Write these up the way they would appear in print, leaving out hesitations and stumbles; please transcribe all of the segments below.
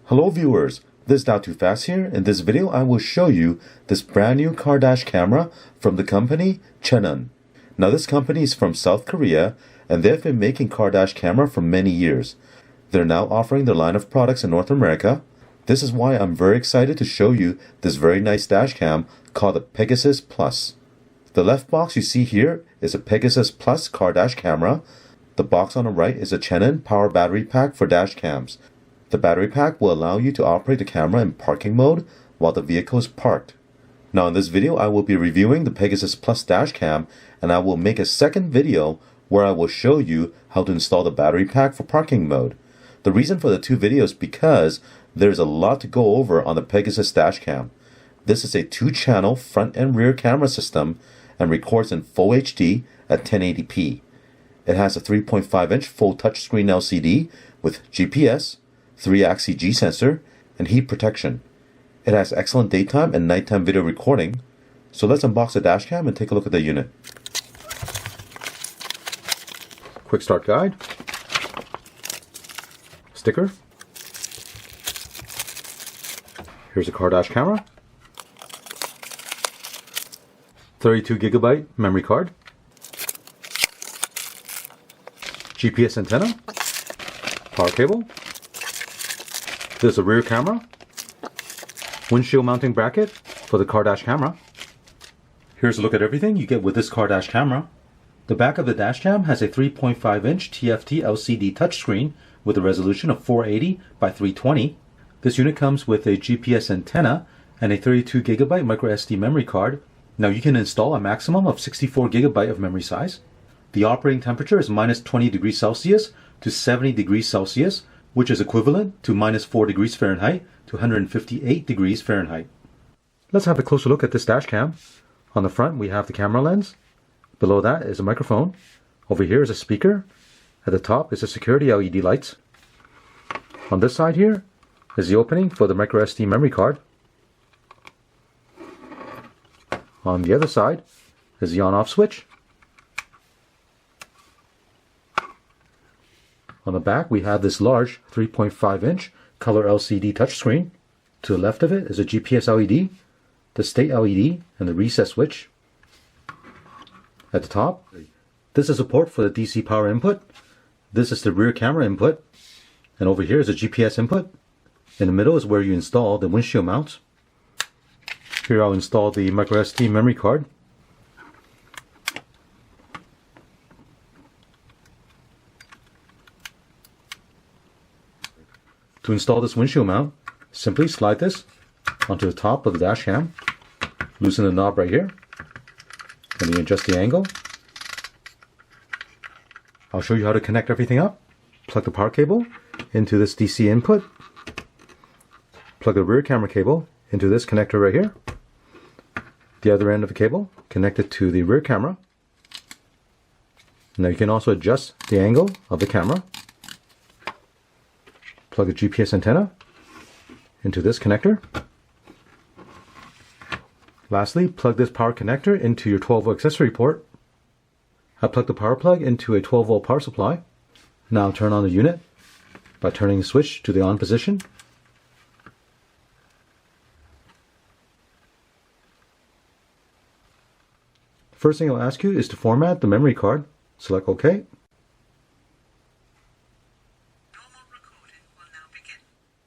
Hello viewers, this is Not Too Fast here. In this video I will show you this brand new car dash camera from the company Chanun. Now this company is from South Korea and they've been making car dash camera for many years. They're now offering their line of products in North America. This is why I'm very excited to show you this very nice dash cam called the Pegasus Plus. The left box you see here is a Pegasus Plus car dash camera. The box on the right is a Chanun power battery pack for dash cams. The battery pack will allow you to operate the camera in parking mode while the vehicle is parked. Now in this video I will be reviewing the Pegasus Plus dash cam, and I will make a second video where I will show you how to install the battery pack for parking mode. The reason for the two videos is because there's a lot to go over on the Pegasus dash cam. This is a 2-channel front and rear camera system and records in full HD at 1080p. It has a 3.5-inch full touchscreen LCD with GPS, 3-axis G sensor, and heat protection. It has excellent daytime and nighttime video recording. So let's unbox the dashcam and take a look at the unit. Quick start guide, sticker, here's a car dash camera, 32GB memory card, GPS antenna, power cable. This is a rear camera, windshield mounting bracket for the car dash camera. Here's a look at everything you get with this car dash camera. The back of the dash cam has a 3.5-inch TFT LCD touchscreen with a resolution of 480 by 320. This unit comes with a GPS antenna and a 32GB microSD memory card. Now you can install a maximum of 64GB of memory size. The operating temperature is minus 20 degrees Celsius to 70 degrees Celsius, which is equivalent to minus 4 degrees Fahrenheit to 158 degrees Fahrenheit. Let's have a closer look at this dash cam. On the front we have the camera lens. Below that is a microphone. Over here is a speaker. At the top is the security LED lights. On this side here is the opening for the microSD memory card. On the other side is the on-off switch. On the back we have this large 3.5-inch color LCD touchscreen. To the left of it is a GPS LED, the state LED, and the reset switch. At the top, this is a port for the DC power input. This is the rear camera input. And over here is a GPS input. In the middle is where you install the windshield mount. Here I'll install the microSD memory card. To install this windshield mount, simply slide this onto the top of the dash cam. Loosen the knob right here. Then you adjust the angle. I'll show you how to connect everything up. Plug the power cable into this DC input. Plug the rear camera cable into this connector right here. The other end of the cable connected to the rear camera. Now you can also adjust the angle of the camera. Plug the GPS antenna into this connector. Lastly, plug this power connector into your 12-volt accessory port. I plug the power plug into a 12-volt power supply. Now turn on the unit by turning the switch to the on position. First thing I'll ask you is to format the memory card. Select OK.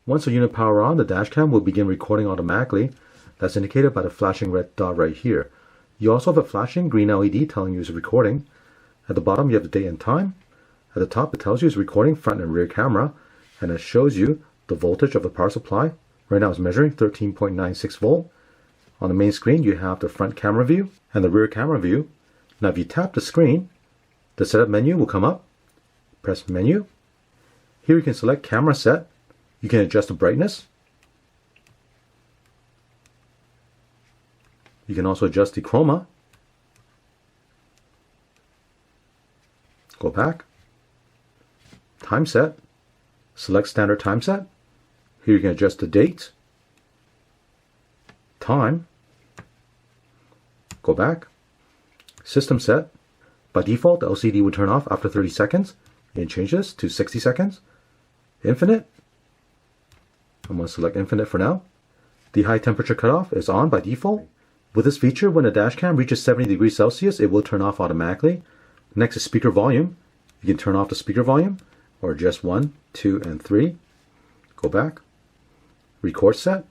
Once the unit power on, the dashcam will begin recording automatically. That's indicated by the flashing red dot right here. You also have a flashing green LED telling you it's recording. At the bottom you have the date and time. At the top it tells you it's recording front and rear camera, and it shows you the voltage of the power supply. Right now it's measuring 13.96 volt. On the main screen you have the front camera view and the rear camera view. Now if you tap the screen, the setup menu will come up. Press menu. Here you can select camera set. You can adjust the brightness. You can also adjust the chroma. Go back. Time set. Select standard time set. Here you can adjust the date, time. Go back. System set. By default, the LCD will turn off after 30 seconds. You can change this to 60 seconds. Infinite. I'm going to select infinite for now. The high temperature cutoff is on by default. With this feature, when a dash cam reaches 70 degrees Celsius, it will turn off automatically. Next is speaker volume. You can turn off the speaker volume or adjust 1, 2, and 3. Go back. Record set.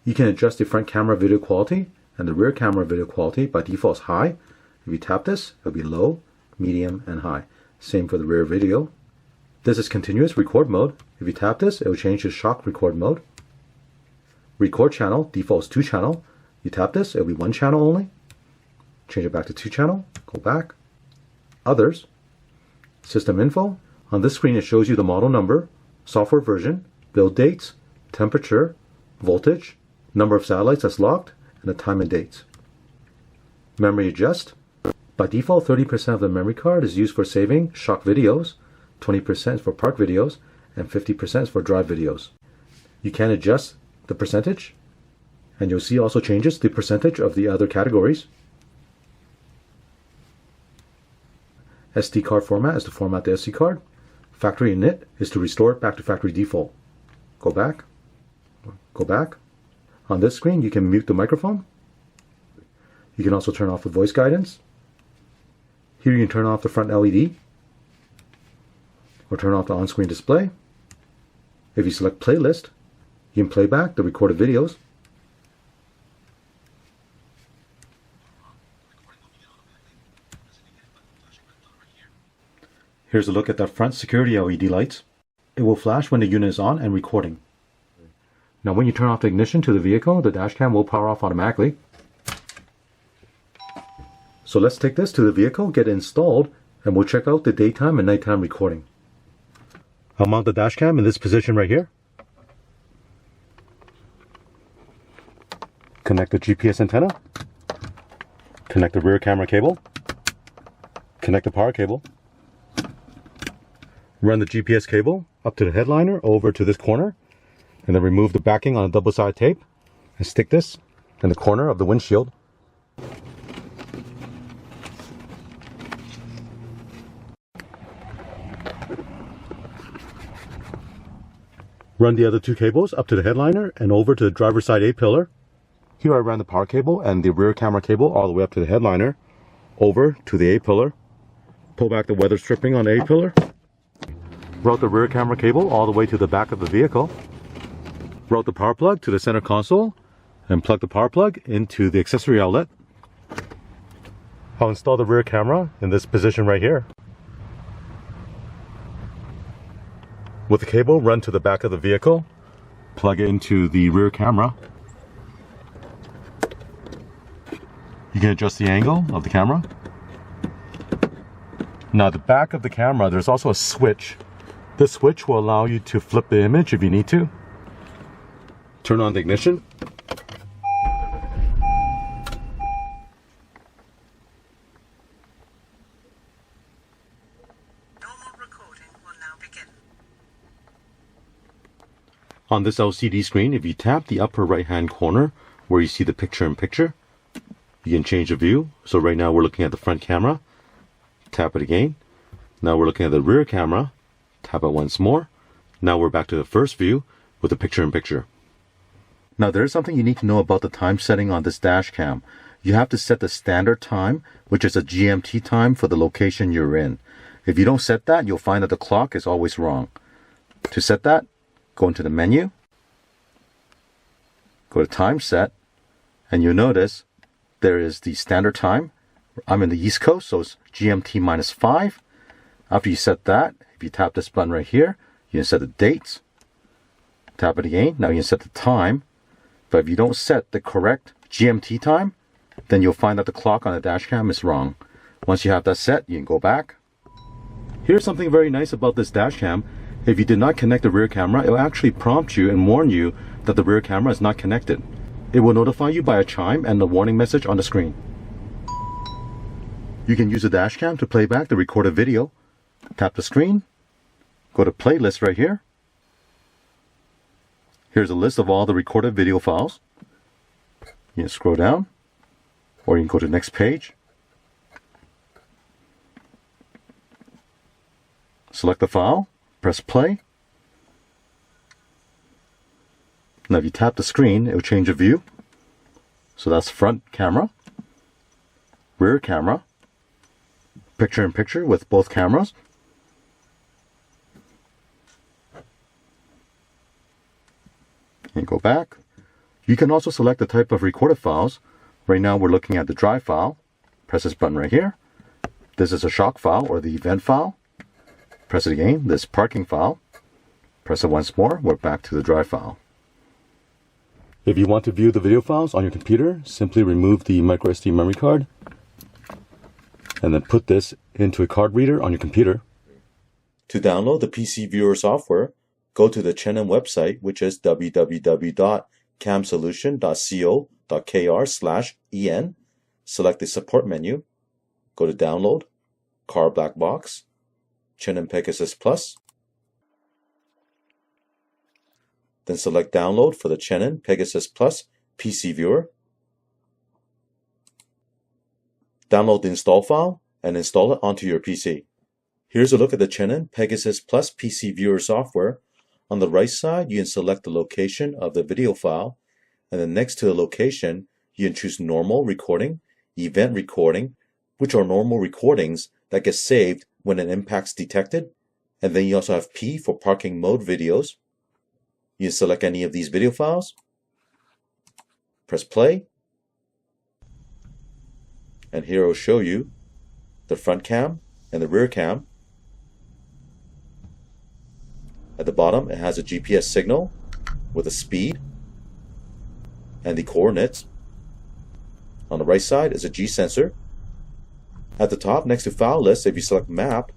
You can adjust the front camera video quality and the rear camera video quality. By default is high. If you tap this, it'll be low, medium, and high. Same for the rear video. This is continuous record mode. If you tap this, it will change to shock record mode. Record channel, default is 2 channel. You tap this, it'll be 1 channel only. Change it back to 2 channel, go back. Others, system info. On this screen it shows you the model number, software version, build dates, temperature, voltage, number of satellites that's locked, and the time and dates. Memory adjust. By default, 30% of the memory card is used for saving shock videos, 20% for park videos, and 50% for drive videos. You can adjust the percentage, and you'll see also changes the percentage of the other categories. SD card format is to format the SD card. Factory init is to restore it back to factory default. Go back. Go back. On this screen, you can mute the microphone. You can also turn off the voice guidance. Here you can turn off the front LED or turn off the on-screen display. If you select playlist, you can play back the recorded videos. Here's a look at the front security LED lights. It will flash when the unit is on and recording. Now when you turn off the ignition to the vehicle, the dashcam will power off automatically. So let's take this to the vehicle, get it installed, and we'll check out the daytime and nighttime recording. I'll mount the dashcam in this position right here. Connect the GPS antenna. Connect the rear camera cable. Connect the power cable. Run the GPS cable up to the headliner over to this corner, and then remove the backing on a double-sided tape and stick this in the corner of the windshield. Run the other 2 cables up to the headliner and over to the driver's side A-pillar. Here I ran the power cable and the rear camera cable all the way up to the headliner, over to the A-pillar. Pull back the weather stripping on the A-pillar. Route the rear camera cable all the way to the back of the vehicle. Route the power plug to the center console and plug the power plug into the accessory outlet. I'll install the rear camera in this position right here. With the cable, run to the back of the vehicle, plug it into the rear camera. You can adjust the angle of the camera. Now, at the back of the camera, there's also a switch. This switch will allow you to flip the image if you need to. Turn on the ignition. On this LCD screen, if you tap the upper right hand corner where you see the picture-in-picture, you can change the view. So right now we're looking at the front camera. Tap it again. Now we're looking at the rear camera. Tap it once more. Now we're back to the first view with the picture-in-picture. Now there's something you need to know about the time setting on this dash cam. You have to set the standard time, which is a GMT time for the location you're in. If you don't set that, you'll find that the clock is always wrong. To set that, go into the menu, go to time set, and you'll notice there is the standard time. I'm in the East Coast, so it's GMT -5. After you set that, if you tap this button right here, you can set the dates. Tap it again. Now you can set the time. But if you don't set the correct GMT time, then you'll find that the clock on the dashcam is wrong. Once you have that set, you can go back. Here's something very nice about this dashcam. If you did not connect the rear camera, it will actually prompt you and warn you that the rear camera is not connected. It will notify you by a chime and the warning message on the screen. You can use the dashcam to play back the recorded video. Tap the screen, go to playlist right here. Here's a list of all the recorded video files. You can scroll down, or you can go to the next page. Select the file, press play. Now if you tap the screen, it will change the view. So that's front camera, rear camera, picture-in-picture with both cameras. And go back. You can also select the type of recorded files. Right now we're looking at the drive file. Press this button right here. This is a shock file or the event file. Press it again, this parking file. Press it once more, we're back to the drive file. If you want to view the video files on your computer, simply remove the microSD memory card and then put this into a card reader on your computer. To download the PC Viewer software, go to the Chanun website, which is www.camsolution.co.kr/en. Select the support menu, go to Download, Car Black Box, Chanun Pegasus Plus. Then select Download for the Chanun Pegasus Plus PC Viewer. Download the install file and install it onto your PC. Here's a look at the Chanun Pegasus Plus PC Viewer software. On the right side, you can select the location of the video file, and then next to the location, you can choose Normal Recording, Event Recording, which are normal recordings that get saved when an impact's detected. And then you also have P for parking mode videos. You can select any of these video files, press play, and here it will show you the front cam and the rear cam. At the bottom, it has a GPS signal with a speed and the coordinates. On the right side is a G sensor. At the top, next to File List, if you select Map,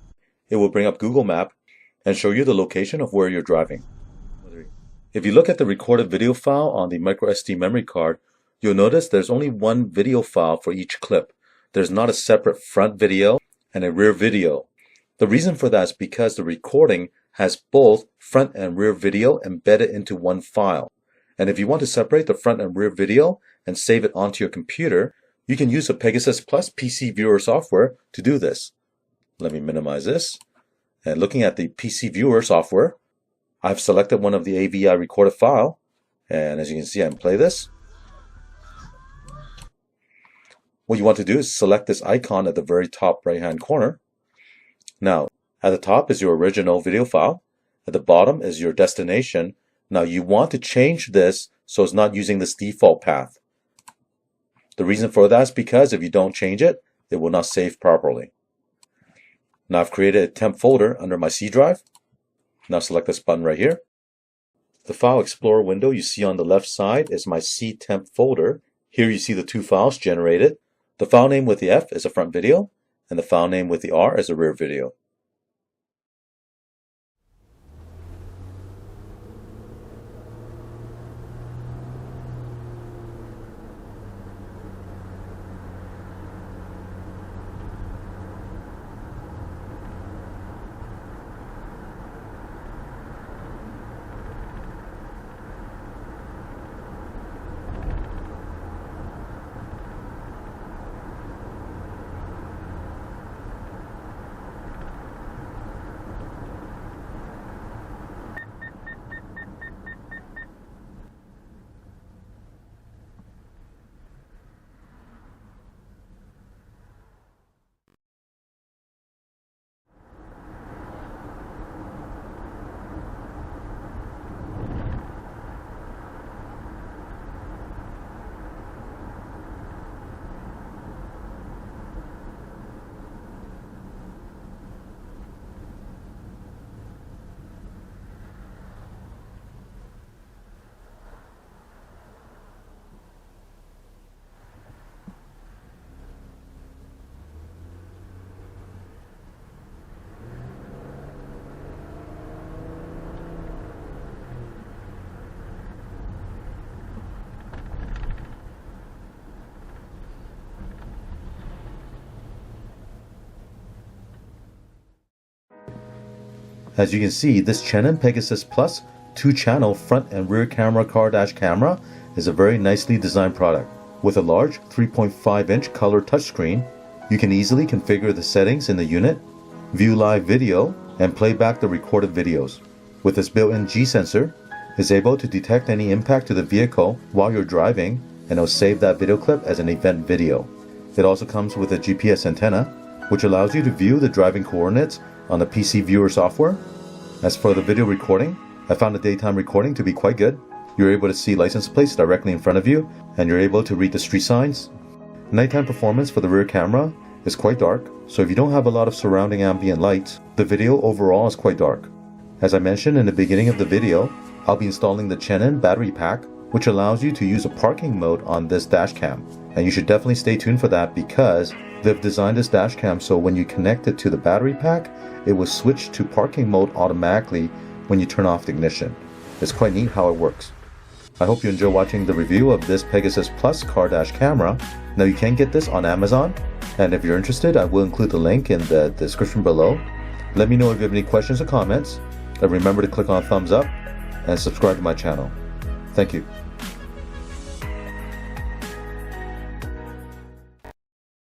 it will bring up Google Map and show you the location of where you're driving. If you look at the recorded video file on the microSD memory card, you'll notice there's only one video file for each clip. There's not a separate front video and a rear video. The reason for that is because the recording has both front and rear video embedded into one file. And if you want to separate the front and rear video and save it onto your computer, you can use the Pegasus Plus PC Viewer software to do this. Let me minimize this. And looking at the PC Viewer software, I've selected one of the AVI recorded file. And as you can see, I can play this. What you want to do is select this icon at the very top right-hand corner. Now, at the top is your original video file. At the bottom is your destination. Now, you want to change this so it's not using this default path. The reason for that is because if you don't change it, it will not save properly. Now, I've created a temp folder under my C drive. Now, select this button right here. The File Explorer window you see on the left side is my C temp folder. Here you see the two files generated. The file name with the F is a front video, and the file name with the R is a rear video. As you can see, this Chanun Pegasus Plus 2-channel front and rear camera car dash camera is a very nicely designed product. With a large 3.5-inch color touchscreen, you can easily configure the settings in the unit, view live video, and play back the recorded videos. With this built-in G sensor, is able to detect any impact to the vehicle while you're driving, and it'll save that video clip as an event video. It also comes with a GPS antenna, which allows you to view the driving coordinates on the PC viewer software. As for the video recording, I found the daytime recording to be quite good. You're able to see license plates directly in front of you, and you're able to read the street signs. Nighttime performance for the rear camera is quite dark, so if you don't have a lot of surrounding ambient lights, the video overall is quite dark. As I mentioned in the beginning of the video, I'll be installing the Chanun battery pack, which allows you to use a parking mode on this dashcam. And you should definitely stay tuned for that because they've designed this dashcam so when you connect it to the battery pack, it will switch to parking mode automatically when you turn off the ignition. It's quite neat how it works. I hope you enjoy watching the review of this Pegasus Plus car dash camera. Now you can get this on Amazon, and if you're interested, I will include the link in the description below. Let me know if you have any questions or comments, and remember to click on thumbs up and subscribe to my channel. Thank you.